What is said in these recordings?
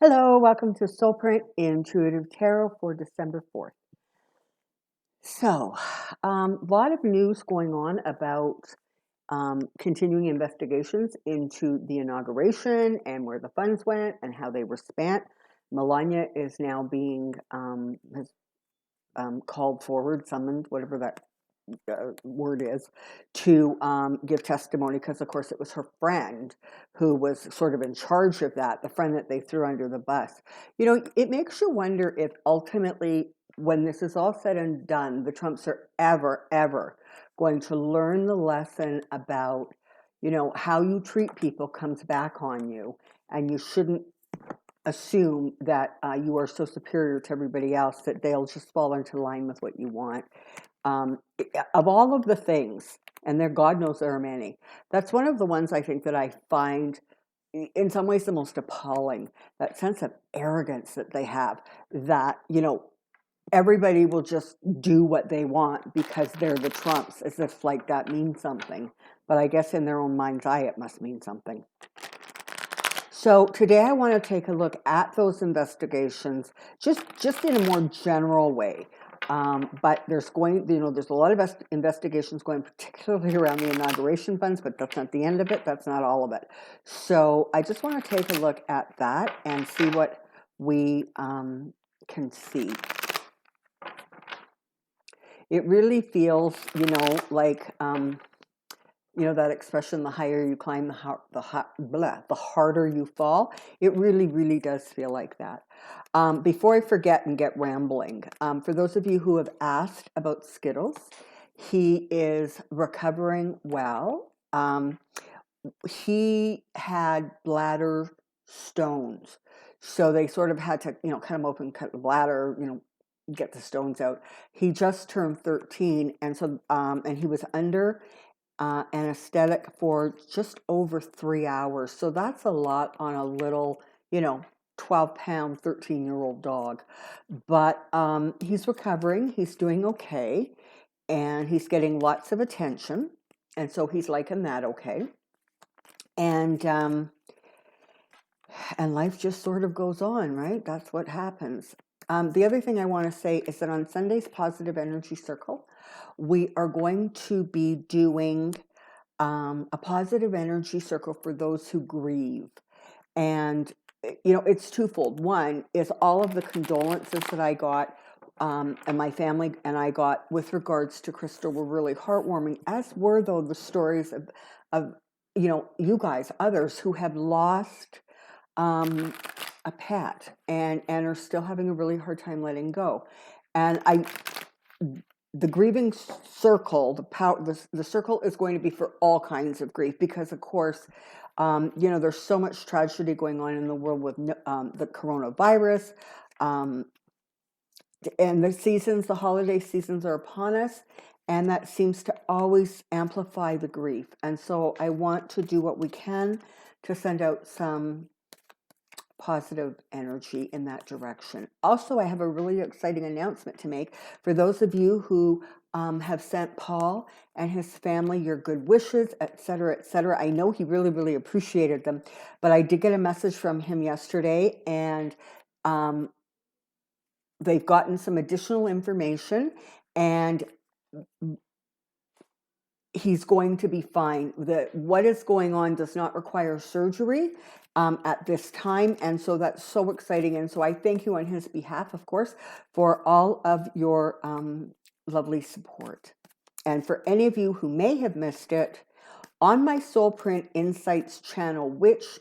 Hello, welcome to Soulprint Intuitive Tarot for December 4th. So, a lot of news going on about continuing investigations into the inauguration and where the funds went and how they were spent. Melania is now being called forward, summoned, whatever that word is, to give testimony because, of course, it was her friend who was sort of in charge of that, the friend that they threw under the bus. You know, it makes you wonder if ultimately, when this is all said and done, the Trumps are ever going to learn the lesson about, how you treat people comes back on you, and you shouldn't assume that you are so superior to everybody else that they'll just fall into line with what you want. Of all of the things, and God knows there are many, that's one of the ones I think that I find in some ways the most appalling, that sense of arrogance that they have, that, everybody will just do what they want because they're the Trumps, as if like that means something. But I guess in their own mind's eye, it must mean something. So today I want to take a look at those investigations, just in a more general way. But there's there's a lot of investigations going, particularly around the inauguration funds, but that's not the end of it. That's not all of it. So I just want to take a look at that and see what we can see. It really feels, like, that expression, the higher you climb, the harder you fall. It really does feel like that. Before I forget and get rambling, for those of you who have asked about Skittles, he is recovering well. He had bladder stones, so they sort of had to, cut him open, cut the bladder, get the stones out. He just turned 13, and so and he was under anesthetic for just over 3 hours. So that's a lot on a little, 12-pound, 13-year-old dog. But he's recovering. He's doing okay. And he's getting lots of attention. And so he's liking that okay. And life just sort of goes on, right? That's what happens. The other thing I want to say is that on Sunday's Positive Energy Circle, we are going to be doing a positive energy circle for those who grieve. And, it's twofold. One is all of the condolences that I got and my family and I got with regards to Crystal were really heartwarming, as were, though, the stories of you guys, others who have lost a pet and are still having a really hard time letting go. And the grieving circle, the circle is going to be for all kinds of grief because, of course, there's so much tragedy going on in the world with the coronavirus, and the holiday seasons are upon us, and that seems to always amplify the grief. And so I want to do what we can to send out some positive energy in that direction. Also, I have a really exciting announcement to make for those of you who have sent Paul and his family your good wishes, etc., etc. I know he really appreciated them, but I did get a message from him yesterday, and they've gotten some additional information, and he's going to be fine. What is going on does not require surgery at this time, and so that's so exciting. And so I thank you on his behalf, of course, for all of your lovely support. And for any of you who may have missed it, on my Soulprint Insights channel, which,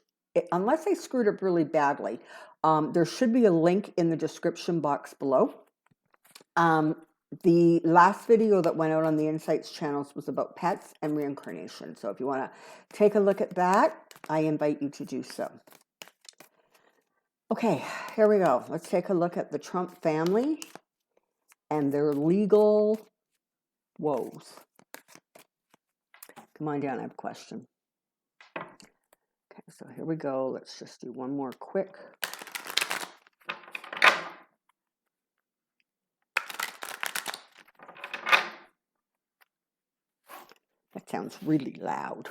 unless I screwed up really badly, there should be a link in the description box below. The last video that went out on the Insights channels was about pets and reincarnation. So if you want to take a look at that, I invite you to do so. Okay, here we go. Let's take a look at the Trump family and their legal woes. Come on down, I have a question. Okay, so here we go. Let's just do one more quick. That sounds really loud.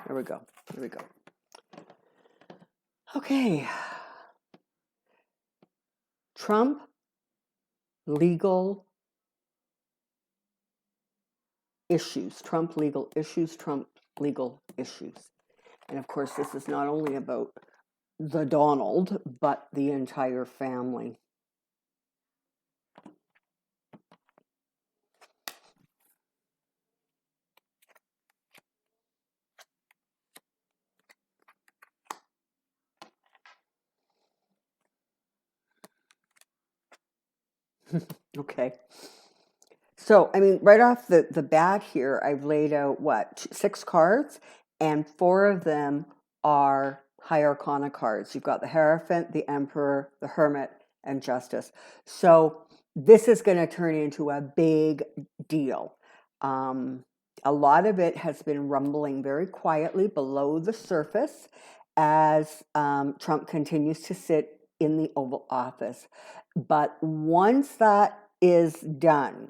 Here we go. Here we go. Okay. Trump legal issues. Trump legal issues. Trump legal issues. And of course, this is not only about the Donald, but the entire family. Okay. So, I mean, right off the bat here, I've laid out what, 6 cards, and 4 of them are high arcana cards. You've got the Hierophant, the Emperor, the Hermit, and Justice. So this is going to turn into a big deal. A lot of it has been rumbling very quietly below the surface as Trump continues to sit in the Oval Office. But once that is done,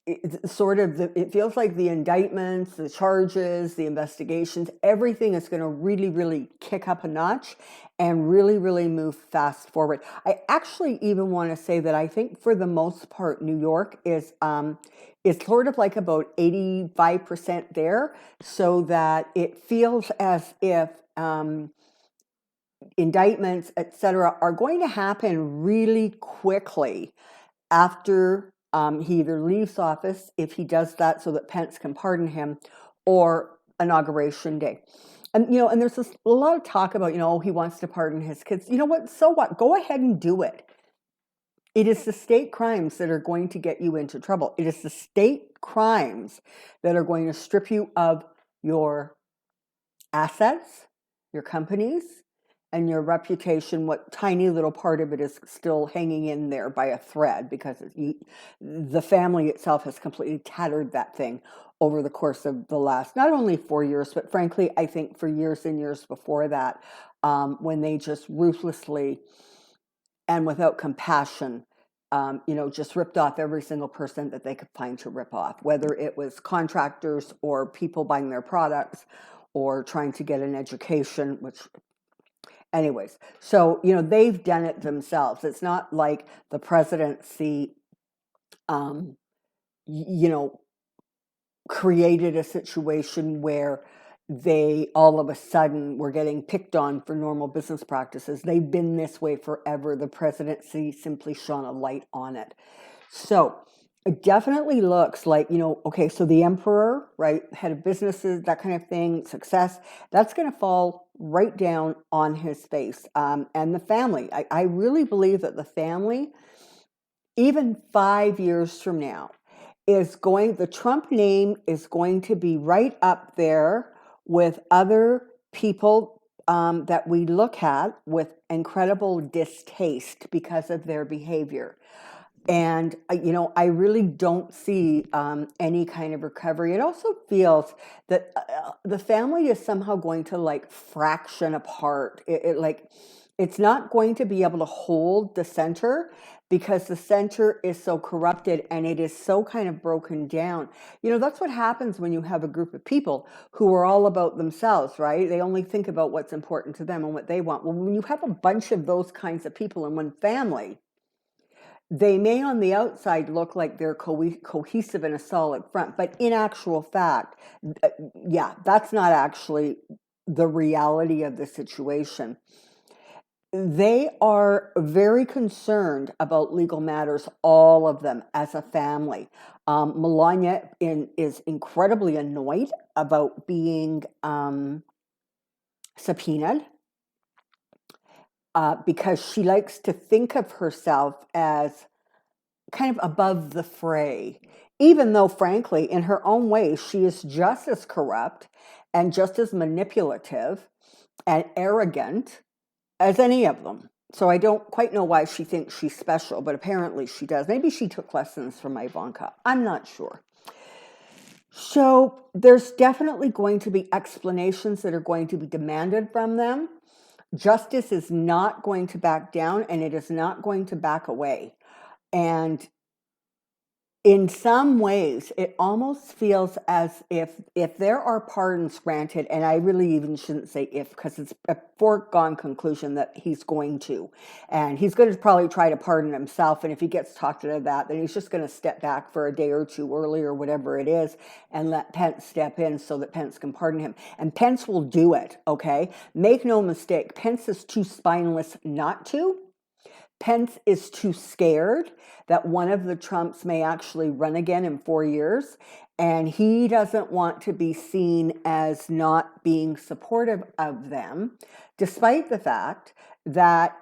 it feels like the indictments, the charges, the investigations, everything is going to really, really kick up a notch and really, really move fast forward. I actually even want to say that I think for the most part, New York is sort of like about 85% there, so that it feels as if indictments, etc., are going to happen really quickly after he either leaves office, if he does that so that Pence can pardon him, or Inauguration Day. And, and there's a lot of talk about, he wants to pardon his kids. You know what? So what? Go ahead and do it. It is the state crimes that are going to get you into trouble. It is the state crimes that are going to strip you of your assets, your companies, and your reputation. What tiny little part of it is still hanging in there by a thread, because the family itself has completely tattered that thing over the course of the last, not only 4 years, but frankly, I think for years and years before that, when they just ruthlessly and without compassion, just ripped off every single person that they could find to rip off, whether it was contractors or people buying their products or trying to get an education, which anyways, so, they've done it themselves. It's not like the presidency, created a situation where they all of a sudden were getting picked on for normal business practices. They've been this way forever. The presidency simply shone a light on it. So it definitely looks like, okay, so the emperor, right, head of businesses, that kind of thing, success, that's going to fall right down on his face. And the family, I really believe that the family, even 5 years from now, the Trump name is going to be right up there with other people that we look at with incredible distaste because of their behavior. And, I really don't see any kind of recovery. It also feels that the family is somehow going to fraction apart. It's not going to be able to hold the center, because the center is so corrupted and it is so kind of broken down. That's what happens when you have a group of people who are all about themselves, right? They only think about what's important to them and what they want. Well, when you have a bunch of those kinds of people in one family, they may on the outside look like they're cohesive in a solid front, but in actual fact, that's not actually the reality of the situation. They are very concerned about legal matters, all of them, as a family. Melania is incredibly annoyed about being subpoenaed. Because she likes to think of herself as kind of above the fray, even though, frankly, in her own way, she is just as corrupt and just as manipulative and arrogant as any of them. So I don't quite know why she thinks she's special, but apparently she does. Maybe she took lessons from Ivanka. I'm not sure. So there's definitely going to be explanations that are going to be demanded from them. Justice is not going to back down, and it is not going to back away. And in some ways, it almost feels as if there are pardons granted, and I really even shouldn't say if, because it's a foregone conclusion that he's going to, and he's going to probably try to pardon himself. And if he gets talked out of that, then he's just going to step back for a day or two early or whatever it is, and let Pence step in so that Pence can pardon him. And Pence will do it. Okay, make no mistake, Pence is too spineless not to. Pence is too scared that one of the Trumps may actually run again in 4 years, and he doesn't want to be seen as not being supportive of them, despite the fact that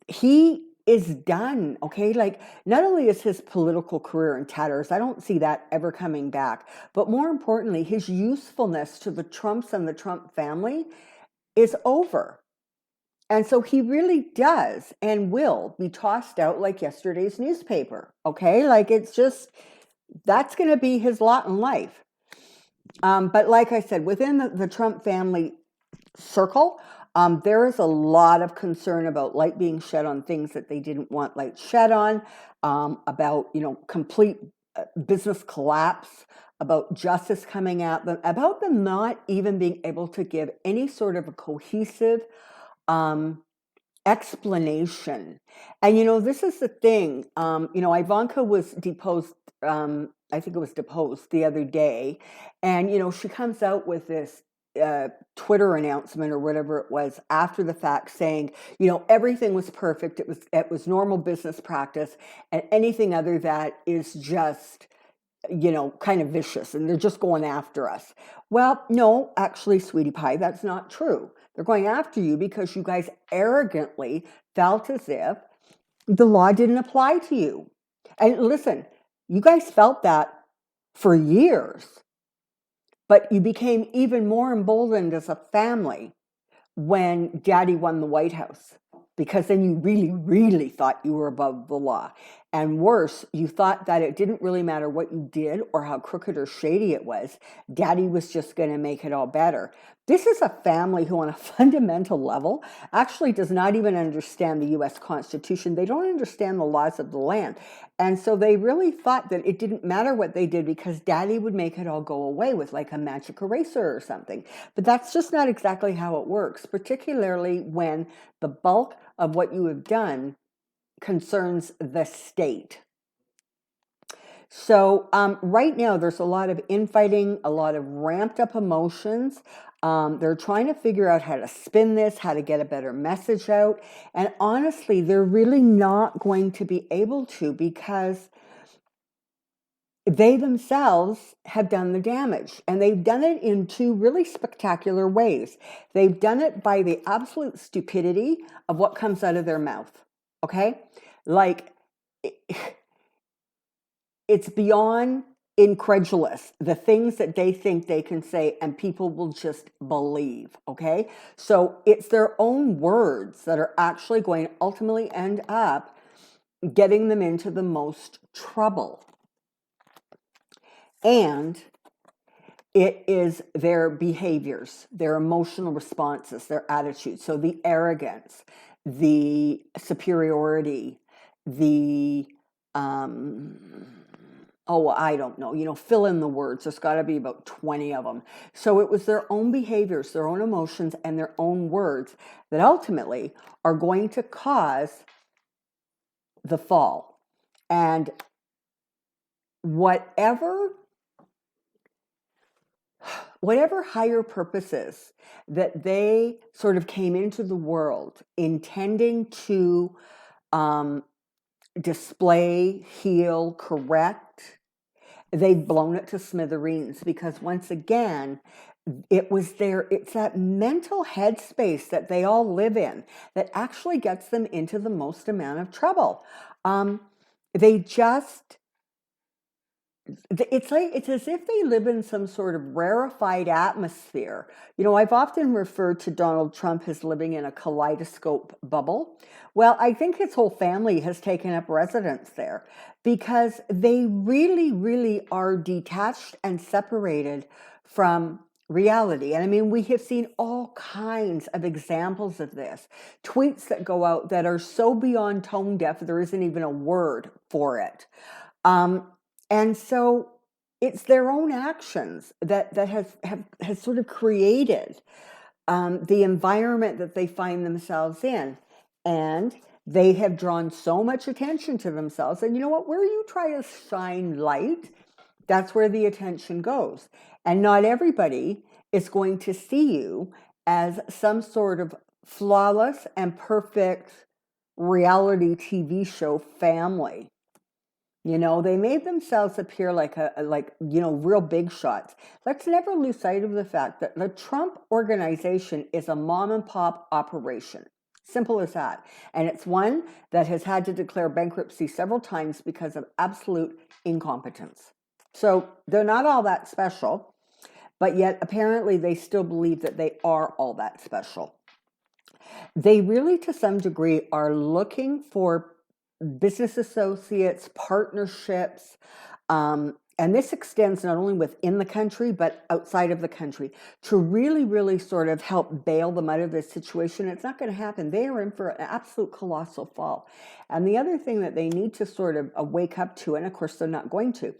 he is done, okay? Like, not only is his political career in tatters, I don't see that ever coming back, but more importantly, his usefulness to the Trumps and the Trump family is over. And so he really does and will be tossed out like yesterday's newspaper, okay? Like, it's just, that's going to be his lot in life. But like I said, within the Trump family circle, there is a lot of concern about light being shed on things that they didn't want light shed on, about, complete business collapse, about justice coming at them, about them not even being able to give any sort of a cohesive explanation. And this is the thing. Ivanka was deposed. I think it was deposed the other day, and she comes out with this Twitter announcement or whatever it was after the fact, saying everything was perfect. It was normal business practice, and anything other that is just kind of vicious, and they're just going after us. Well, no, actually, sweetie pie, that's not true. They're going after you because you guys arrogantly felt as if the law didn't apply to you. And listen, you guys felt that for years, but you became even more emboldened as a family when Daddy won the White House, because then you really, really thought you were above the law. And worse, you thought that it didn't really matter what you did or how crooked or shady it was. Daddy was just going to make it all better. This is a family who, on a fundamental level, actually does not even understand the U.S. Constitution. They don't understand the laws of the land. And so they really thought that it didn't matter what they did because Daddy would make it all go away with like a magic eraser or something. But that's just not exactly how it works, particularly when the bulk of what you have done concerns the state. So right now, there's a lot of infighting, a lot of ramped up emotions. They're trying to figure out how to spin this, how to get a better message out. And honestly, they're really not going to be able to, because they themselves have done the damage, and they've done it in two really spectacular ways. They've done it by the absolute stupidity of what comes out of their mouth. Okay? Like, it's beyond incredulous, the things that they think they can say, and people will just believe. Okay? So it's their own words that are actually going to ultimately end up getting them into the most trouble. And it is their behaviors, their emotional responses, their attitudes. So the arrogance, the superiority, the, I don't know, fill in the words. There's got to be about 20 of them. So it was their own behaviors, their own emotions, and their own words that ultimately are going to cause the fall. And whatever higher purposes that they sort of came into the world intending to display, heal, correct, they've blown it to smithereens, because once again, it's that mental headspace that they all live in that actually gets them into the most amount of trouble. It's as if they live in some sort of rarefied atmosphere. I've often referred to Donald Trump as living in a kaleidoscope bubble. Well, I think his whole family has taken up residence there, because they really, really are detached and separated from reality. And I mean, we have seen all kinds of examples of this. Tweets that go out that are so beyond tone deaf, there isn't even a word for it. And so it's their own actions that has sort of created the environment that they find themselves in. And they have drawn so much attention to themselves. And you know what? Where you try to shine light, that's where the attention goes. And not everybody is going to see you as some sort of flawless and perfect reality TV show family. You know, they made themselves appear like real big shots. Let's never lose sight of the fact that the Trump organization is a mom and pop operation. Simple as that. And it's one that has had to declare bankruptcy several times because of absolute incompetence. So they're not all that special, but yet apparently they still believe that they are all that special. They really, to some degree, are looking for business associates, partnerships, and this extends not only within the country, but outside of the country, to really, really sort of help bail them out of this situation. It's not going to happen. They are in for an absolute colossal fall. And the other thing that they need to sort of wake up to, and of course they're not going to,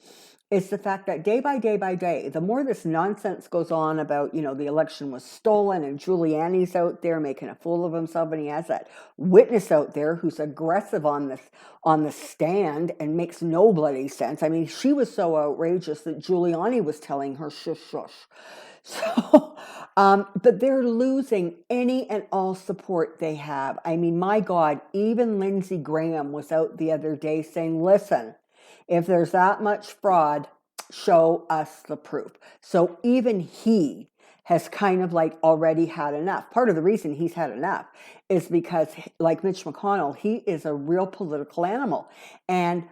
is the fact that day by day by day, the more this nonsense goes on about, the election was stolen and Giuliani's out there making a fool of himself, and he has that witness out there who's aggressive on the stand and makes no bloody sense. I mean, she was so outrageous that Giuliani was telling her shush shush. So, but they're losing any and all support they have. I mean, my God, even Lindsey Graham was out the other day saying, listen, if there's that much fraud, show us the proof. So even he has kind of like already had enough. Part of the reason he's had enough is because, like Mitch McConnell, he is a real political animal. And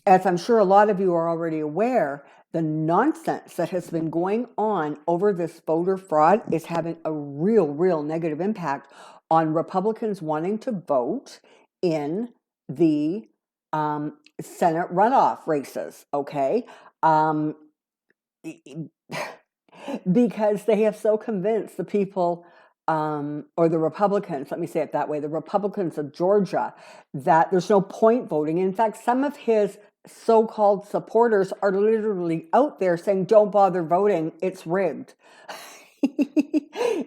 as I'm sure a lot of you are already aware, the nonsense that has been going on over this voter fraud is having a real negative impact on Republicans wanting to vote in the Senate runoff races, okay? Because they have so convinced the people, or the Republicans, let me say it that way, the Republicans of Georgia, that there's no point voting. In fact, some of his so-called supporters are literally out there saying, don't bother voting, it's rigged.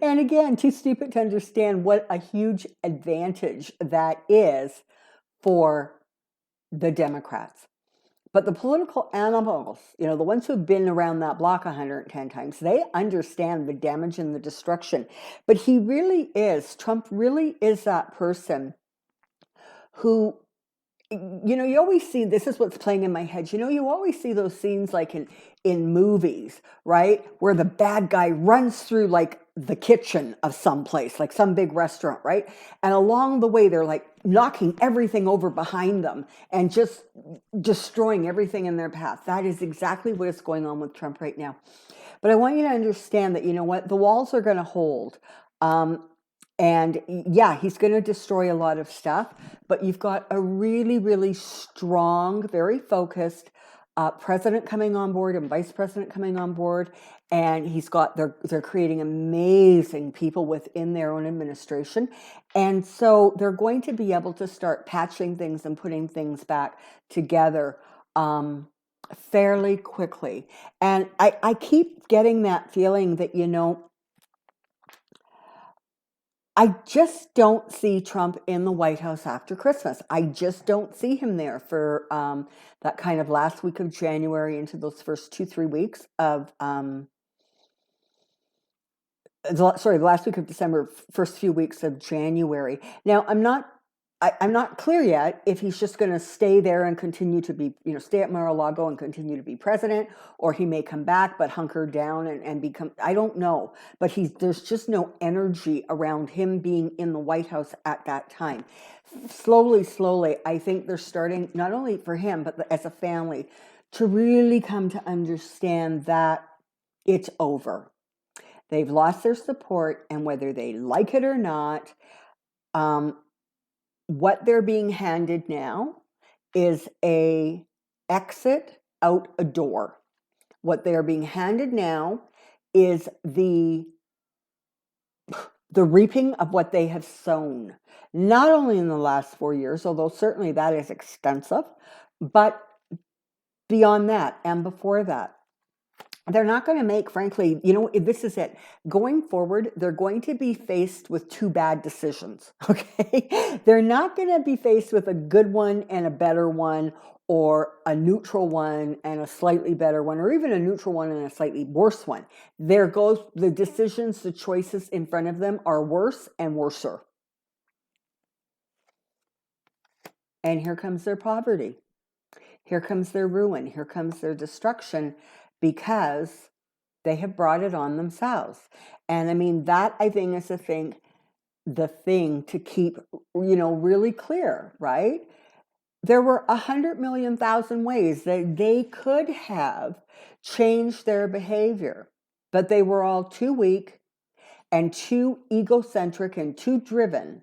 And again, too stupid to understand what a huge advantage that is for the Democrats. But the political animals, the ones who've been around that block 110 times, they understand the damage and the destruction. But Trump really is that person who, you always see, this is what's playing in my head, you always see those scenes like in movies, right? Where the bad guy runs through like the kitchen of some place, like some big restaurant, right? And along the way, they're like knocking everything over behind them and just destroying everything in their path. That is exactly what is going on with Trump right now. But I want you to understand that, the walls are going to hold. And yeah, he's going to destroy a lot of stuff, but you've got a really strong, very focused president coming on board and vice president coming on board. And they're creating amazing people within their own administration. And so they're going to be able to start patching things and putting things back together fairly quickly. And I keep getting that feeling that, I just don't see Trump in the White House after Christmas. I just don't see him there for that kind of last week of January into those first 2-3 weeks of, the last week of December, first few weeks of January. Now, I'm not clear yet if he's just going to stay there and continue to be, stay at Mar-a-Lago and continue to be president, or he may come back but hunker down and become, I don't know. But there's just no energy around him being in the White House at that time. Slowly, I think they're starting, not only for him, but as a family, to really come to understand that it's over. They've lost their support, and whether they like it or not, what they're being handed now is a exit out a door. What they're being handed now is the reaping of what they have sown, not only in the last 4 years, although certainly that is extensive, but beyond that and before that. They're not going to make, frankly, this is it. Going forward, they're going to be faced with two bad decisions, okay? They're not going to be faced with a good one and a better one, or a neutral one and a slightly better one, or even a neutral one and a slightly worse one. There goes the decisions, the choices in front of them are worse and worser. And here comes their poverty. Here comes their ruin. Here comes their destruction, because they have brought it on themselves. And I mean, that I think is the thing to keep, really clear, right? There were 100,000,000 ways that they could have changed their behavior, but they were all too weak and too egocentric and too driven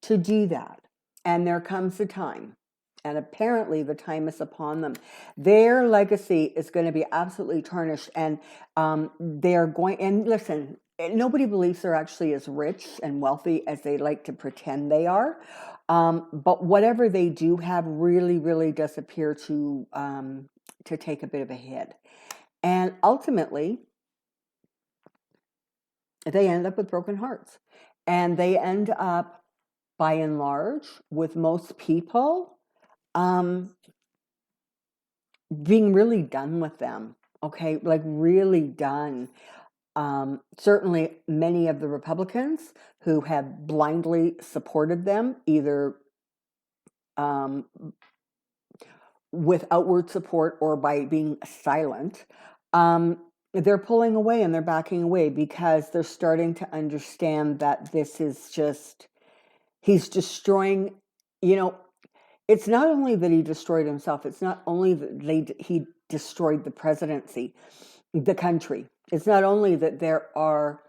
to do that. And there comes a time, and apparently the time is upon them. Their legacy is going to be absolutely tarnished, and they're going, and listen, nobody believes they're actually as rich and wealthy as they like to pretend they are. But whatever they do have really, really does appear to take a bit of a hit. And ultimately, they end up with broken hearts. And they end up, by and large, with most people, being really done with them, okay? Like really done. Certainly many of the Republicans who have blindly supported them, either with outward support or by being silent, they're pulling away and they're backing away, because they're starting to understand that this is just, he's destroying, it's not only that he destroyed himself, it's not only that he destroyed the presidency, the country. It's not only that there are,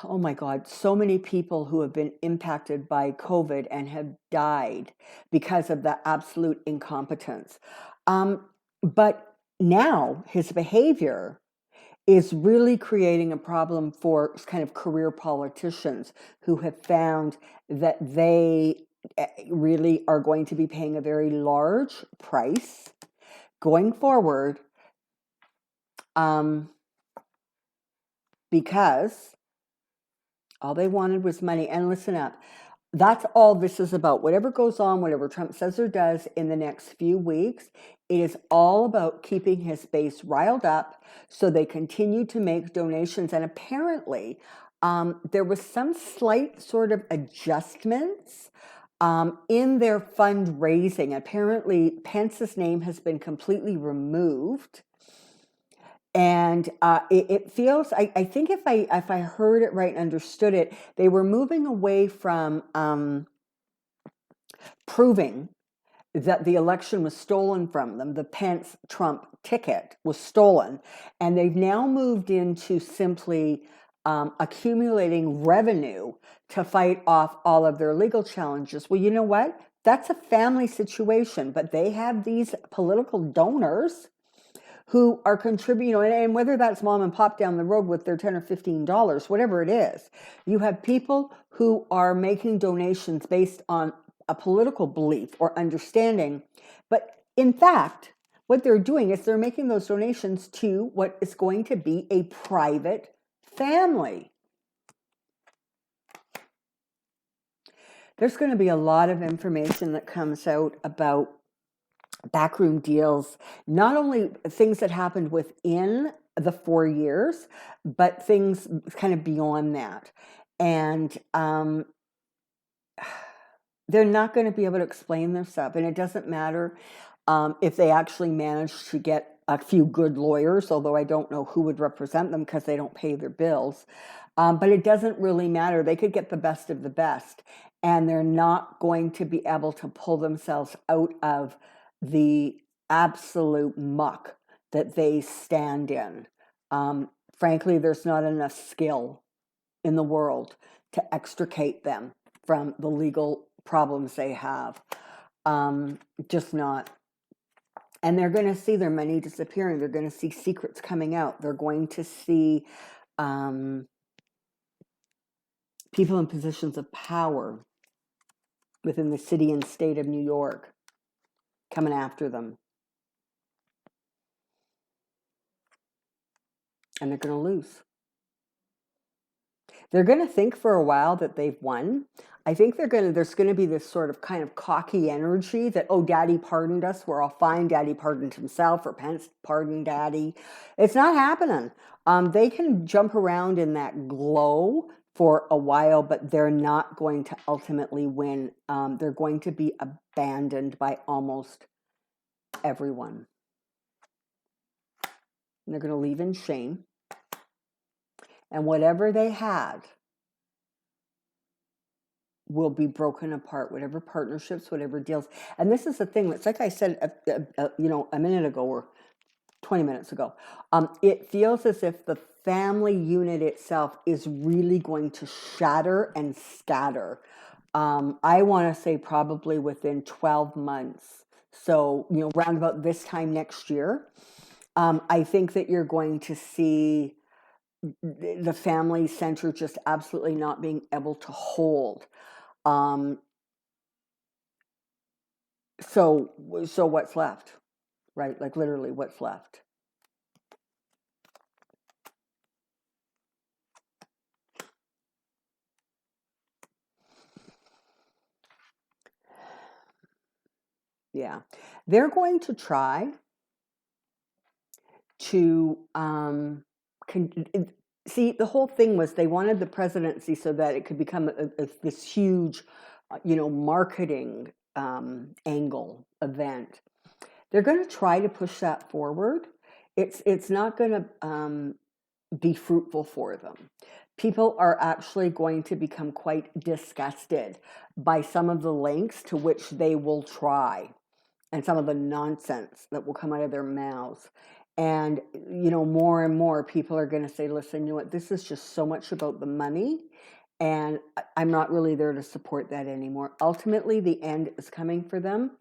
oh my God, so many people who have been impacted by COVID and have died because of the absolute incompetence. But now his behavior is really creating a problem for kind of career politicians who have found that they really are going to be paying a very large price going forward, because all they wanted was money. And listen up, that's all this is about. Whatever goes on, whatever Trump says or does in the next few weeks, it is all about keeping his base riled up so they continue to make donations. And apparently, there was some slight sort of adjustments in their fundraising. Apparently, Pence's name has been completely removed. And it feels, I think if I heard it right and understood it, they were moving away from proving that the election was stolen from them. The Pence-Trump ticket was stolen. And they've now moved into simply accumulating revenue to fight off all of their legal challenges. Well, you know what? That's a family situation, but they have these political donors who are contributing, and whether that's mom and pop down the road with their $10 or $15, whatever it is, you have people who are making donations based on a political belief or understanding. But in fact, what they're doing is they're making those donations to what is going to be a private family. There's going to be a lot of information that comes out about backroom deals, not only things that happened within the 4 years, but things kind of beyond that. And they're not going to be able to explain their stuff. And it doesn't matter if they actually manage to get a few good lawyers, although I don't know who would represent them because they don't pay their bills. But it doesn't really matter. They could get the best of the best, and they're not going to be able to pull themselves out of the absolute muck that they stand in. Frankly, there's not enough skill in the world to extricate them from the legal problems they have. Just not. And they're going to see their money disappearing. They're going to see secrets coming out. They're going to see people in positions of power within the city and state of New York coming after them. and they're going to lose. They're going to think for a while that they've won. I think there's going to be this sort of kind of cocky energy that, oh, Daddy pardoned us, we're all fine. Daddy pardoned himself, or Pence pardoned Daddy. It's not happening. They can jump around in that glow for a while, but they're not going to ultimately win. They're going to be abandoned by almost everyone. And they're going to leave in shame. And whatever they had will be broken apart, whatever partnerships, whatever deals. And this is the thing, it's like I said, a minute ago or 20 minutes ago. It feels as if the family unit itself is really going to shatter and scatter. I want to say probably within 12 months. So, round about this time next year, I think that you're going to see the family center just absolutely not being able to hold. So what's left, right? Like literally what's left. Yeah. They're going to try to, see, the whole thing was they wanted the presidency so that it could become this huge, marketing angle event. They're going to try to push that forward. It's not going to be fruitful for them. People are actually going to become quite disgusted by some of the lengths to which they will try and some of the nonsense that will come out of their mouths. And, more and more people are going to say, listen, you know what, this is just so much about the money, and I'm not really there to support that anymore. Ultimately, the end is coming for them,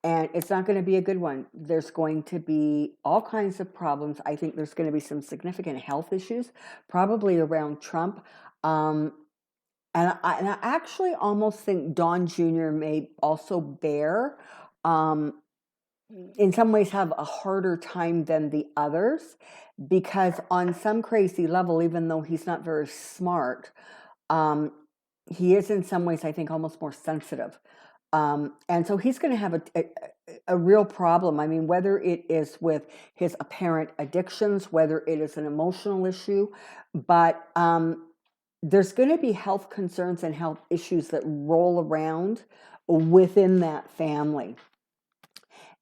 and it's not going to be a good one. There's going to be all kinds of problems. I think there's going to be some significant health issues, probably around Trump. And I actually almost think Don Jr. may also bear, in some ways, have a harder time than the others, because on some crazy level, even though he's not very smart, he is in some ways, I think, almost more sensitive. And so he's going to have a real problem. I mean, whether it is with his apparent addictions, whether it is an emotional issue, but there's going to be health concerns and health issues that roll around within that family.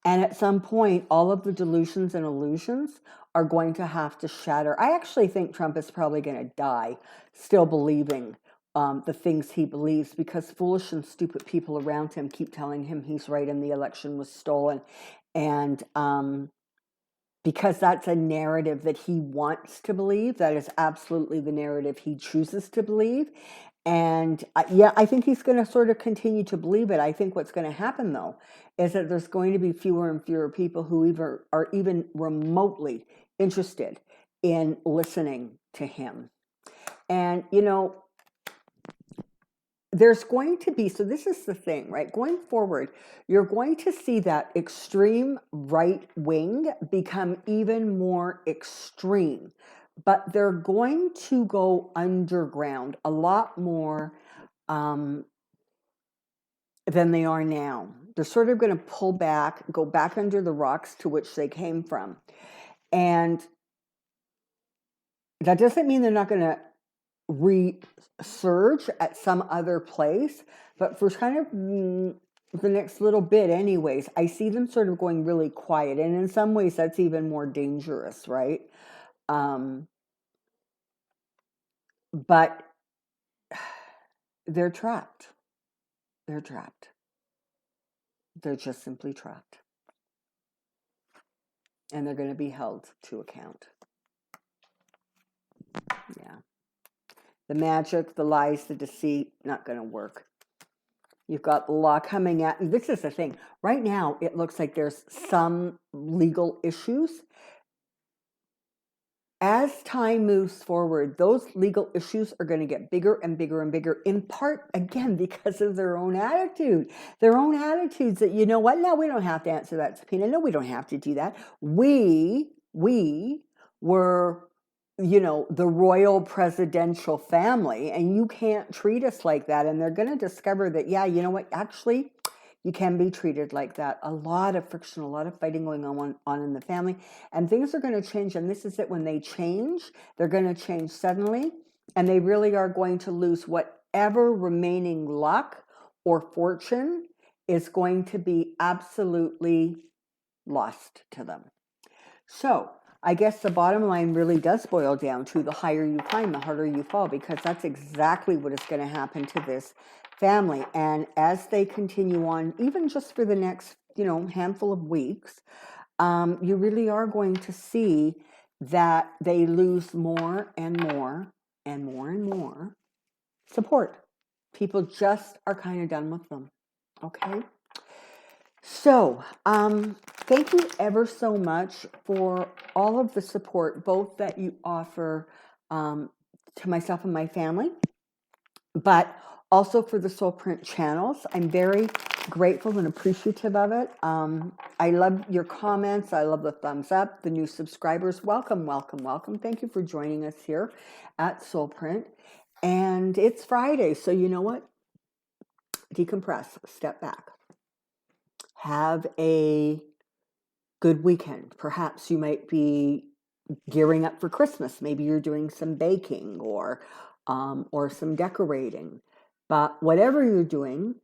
And at some point, all of the delusions and illusions are going to have to shatter. I actually think Trump is probably going to die still believing the things he believes, because foolish and stupid people around him keep telling him he's right and the election was stolen. And because that's a narrative that he wants to believe, that is absolutely the narrative he chooses to believe. And I think he's going to sort of continue to believe it. I think what's going to happen, though, is that there's going to be fewer and fewer people who are even remotely interested in listening to him. And, there's going to be, so this is the thing, right? Going forward, you're going to see that extreme right wing become even more extreme. But they're going to go underground a lot more than they are now. They're sort of going to pull back, go back under the rocks to which they came from. And that doesn't mean they're not going to resurge at some other place, but for kind of the next little bit anyways, I see them sort of going really quiet. And in some ways, that's even more dangerous, right? But they're trapped. They're trapped. They're just simply trapped. And they're going to be held to account. Yeah. The magic, the lies, the deceit, not going to work. You've got the law coming at, and this is the thing. Right now, it looks like there's some legal issues. As time moves forward, those legal issues are going to get bigger and bigger and bigger, in part, again, because of their own attitude. Their own attitudes that, you know what, no, we don't have to answer that subpoena. No, we don't have to do that. We were the royal presidential family, and you can't treat us like that. And they're going to discover that, yeah, you know what, actually, you can be treated like that. A lot of friction, a lot of fighting going on in the family, and things are going to change. And this is it. When they change, they're going to change suddenly, and they really are going to lose whatever remaining luck or fortune is going to be absolutely lost to them. So I guess the bottom line really does boil down to the higher you climb, the harder you fall, because that's exactly what is going to happen to this family. And as they continue on, even just for the next, handful of weeks, you really are going to see that they lose more and more and more and more support. People just are kind of done with them. Okay. So, thank you ever so much for all of the support, both that you offer to myself and my family, but also for the Soulprint channels. I'm very grateful and appreciative of it. I love your comments. I love the thumbs up, the new subscribers. Welcome, welcome, welcome. Thank you for joining us here at Soulprint. And it's Friday, so you know what? Decompress, step back. Have a good weekend. Perhaps you might be gearing up for Christmas. Maybe you're doing some baking or some decorating. But whatever you're doing,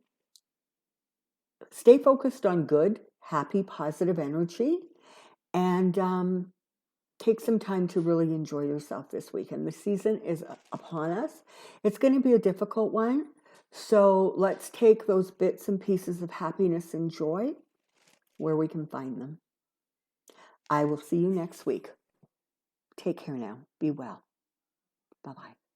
stay focused on good, happy, positive energy, and take some time to really enjoy yourself this weekend. The season is upon us. It's going to be a difficult one. So let's take those bits and pieces of happiness and joy where we can find them. I will see you next week. Take care now. Be well. Bye-bye.